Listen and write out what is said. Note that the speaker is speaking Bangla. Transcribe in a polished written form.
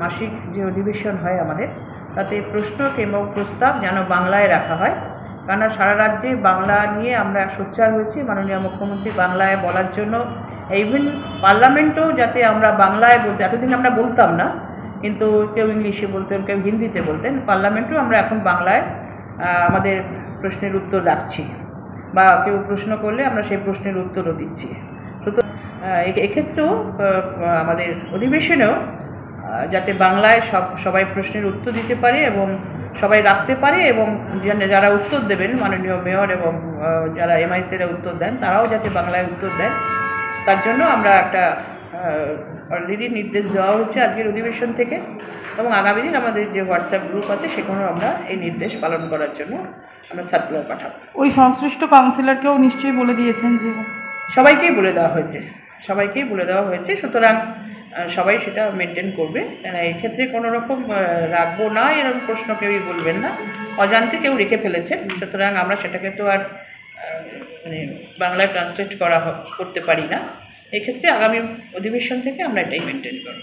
মাসিক যে অধিবেশন হয় আমাদের, তাতে প্রশ্ন এবং প্রস্তাব যেন বাংলায় রাখা হয়, কেননা সারা রাজ্যে বাংলা নিয়ে আমরা সোচ্চার হয়েছি। মাননীয় মুখ্যমন্ত্রী বাংলায় বলার জন্য, ইভেন পার্লামেন্টেও যাতে আমরা বাংলায় বলতে, এতদিন আমরা বলতাম না, কিন্তু কেউ ইংলিশে বলতেন, কেউ হিন্দিতে বলতেন, পার্লামেন্টেও আমরা এখন বাংলায় আমাদের প্রশ্নের উত্তর রাখছি, বা কেউ প্রশ্ন করলে আমরা সেই প্রশ্নের উত্তরও দিচ্ছি। সুতরাং এক্ষেত্রেও আমাদের অধিবেশনেও যাতে বাংলায় সবাই প্রশ্নের উত্তর দিতে পারে এবং সবাই রাখতে পারে, এবং যারা উত্তর দেবেন মাননীয় মেয়র এবং যারা এমআইসিরা উত্তর দেন তারাও যাতে বাংলায় উত্তর দেন, তার জন্য আমরা একটা অলরেডি নির্দেশ দেওয়া হচ্ছে আজকের অধিবেশন থেকে, এবং আগামী দিন আমাদের যে হোয়াটসঅ্যাপ গ্রুপ আছে সেখানেও আমরা এই নির্দেশ পালন করার জন্য আমরা সার্কুলার পাঠাবো। ওই সংশ্লিষ্ট কাউন্সিলরকেও নিশ্চয়ই বলে দিয়েছেন? যে সবাইকেই বলে দেওয়া হয়েছে, সুতরাং সবাই সেটা মেনটেন করবে। এই ক্ষেত্রে কোনো রকম রাখবো না এরকম প্রশ্ন কেউই বলবেন না, অজান্তে কেউ রেখে ফেলেছেন, সুতরাং আমরা সেটাকে তো আর বাংলায় ট্রান্সলেট করতে পারি না। এক্ষেত্রে আগামী অধিবেশন থেকে আমরা এটাই মেনটেন করব।